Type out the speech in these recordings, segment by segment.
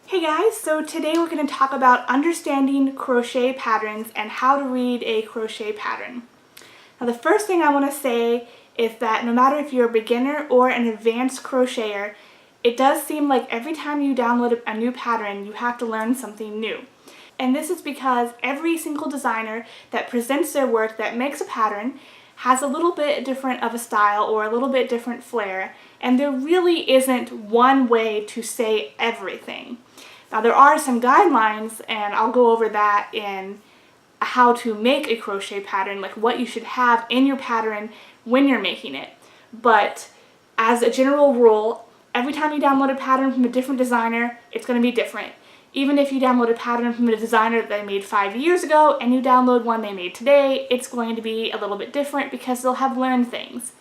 Hey guys, so today we're going to talk about understanding crochet patterns and how to read a crochet pattern. Now the first thing I want to say is that no matter if you're a beginner or an advanced crocheter, it does seem like every time you download a new pattern, you have to learn something new. And this is because every single designer that presents their work that makes a pattern has a little bit different of a style or a little bit different flair, and there really isn't one way to say everything. Now there are some guidelines, and I'll go over that in how to make a crochet pattern, like what you should have in your pattern when you're making it. But as a general rule, every time you download a pattern from a different designer, it's going to be different. Even if you download a pattern from a designer that they made 5 years ago and you download one they made today, it's going to be a little bit different because they'll have learned things.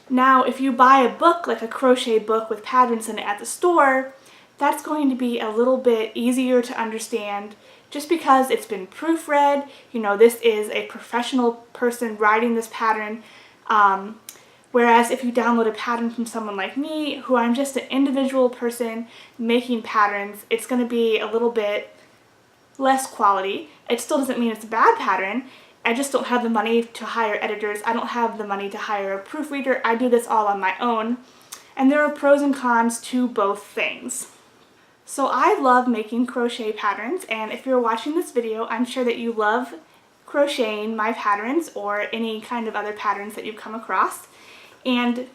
Now, if you buy a book, like a crochet book with patterns in it at the store, that's going to be a little bit easier to understand just because it's been proofread. You know, this is a professional person writing this pattern. Whereas if you download a pattern from someone like me, who I'm just an individual person making patterns, it's going to be a little bit less quality. It still doesn't mean it's a bad pattern. I just don't have the money to hire editors. I don't have the money to hire a proofreader. I do this all on my own. And there are pros and cons to both things. So I love making crochet patterns, and if you're watching this video, I'm sure that you love crocheting my patterns or any kind of other patterns that you've come across. And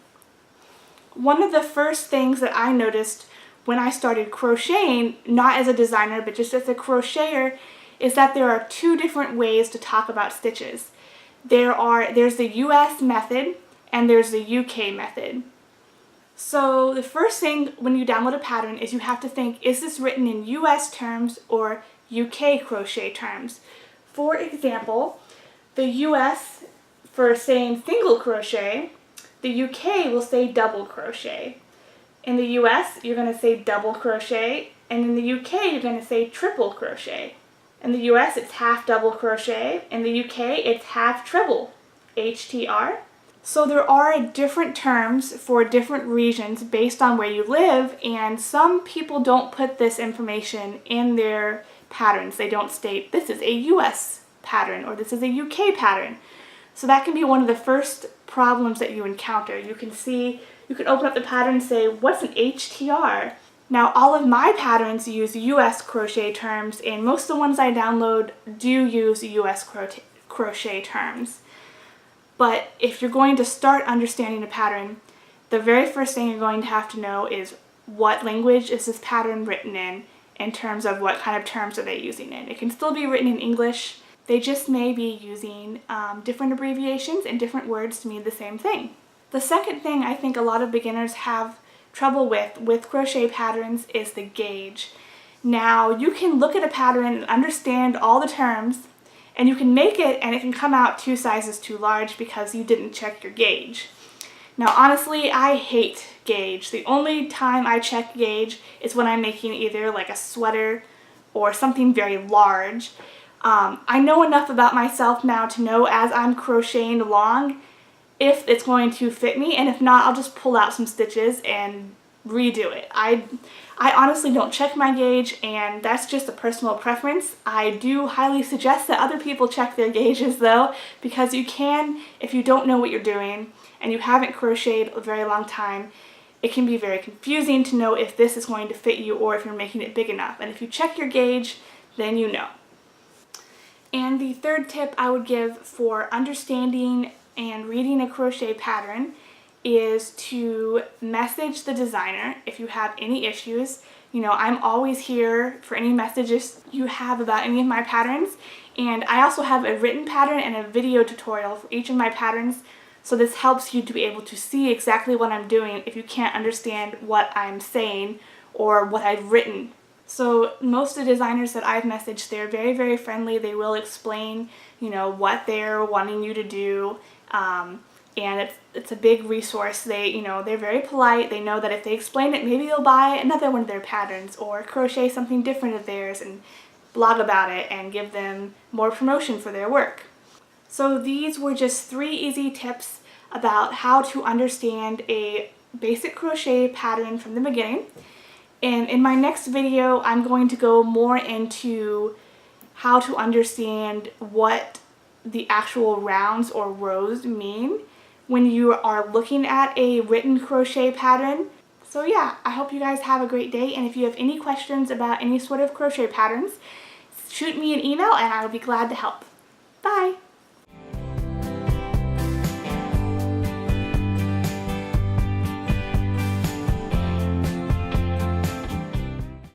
one of the first things that I noticed when I started crocheting, not as a designer but just as a crocheter, is that there are two different ways to talk about stitches. There's the US method and there's the UK method. So the first thing when you download a pattern is you have to think, is this written in US terms or UK crochet terms? For example, the US for saying single crochet, the UK will say double crochet. In the US, you're going to say double crochet, and in the UK, you're going to say triple crochet. In the US, it's half double crochet. In the UK, it's half treble, HTR. So there are different terms for different regions based on where you live, and some people don't put this information in their patterns. They don't state, this is a US pattern or this is a UK pattern. So that can be one of the first problems that you encounter. You can open up the pattern and say, what's an HTR? Now all of my patterns use US crochet terms, and most of the ones I download do use US crochet terms. But if you're going to start understanding a pattern, the very first thing you're going to have to know is what language is this pattern written in terms of what kind of terms are they using in. It can still be written in English. They just may be using different abbreviations and different words to mean the same thing. The second thing I think a lot of beginners have trouble with crochet patterns is the gauge. Now you can look at a pattern and understand all the terms, and you can make it and it can come out 2 sizes too large because you didn't check your gauge. Now honestly, I hate gauge. The only time I check gauge is when I'm making either like a sweater or something very large. I know enough about myself now to know as I'm crocheting along if it's going to fit me, and if not, I'll just pull out some stitches and redo it. I honestly don't check my gauge, and that's just a personal preference. I do highly suggest that other people check their gauges though, because you can, if you don't know what you're doing and you haven't crocheted a very long time, it can be very confusing to know if this is going to fit you or if you're making it big enough. And if you check your gauge, then you know. And the third tip I would give for understanding and reading a crochet pattern is to message the designer if you have any issues. You know, I'm always here for any messages you have about any of my patterns, and I also have a written pattern and a video tutorial for each of my patterns, so this helps you to be able to see exactly what I'm doing if you can't understand what I'm saying or what I've written. So most of the designers that I've messaged, they're very, very friendly. They will explain, you know, what they're wanting you to do, and it's a big resource. They're very polite. They know that if they explain it, maybe they'll buy another one of their patterns or crochet something different of theirs and blog about it and give them more promotion for their work. So these were just 3 easy tips about how to understand a basic crochet pattern from the beginning. And in my next video, I'm going to go more into how to understand what the actual rounds or rows mean when you are looking at a written crochet pattern. So yeah, I hope you guys have a great day, and if you have any questions about any sort of crochet patterns, shoot me an email and I will be glad to help. Bye!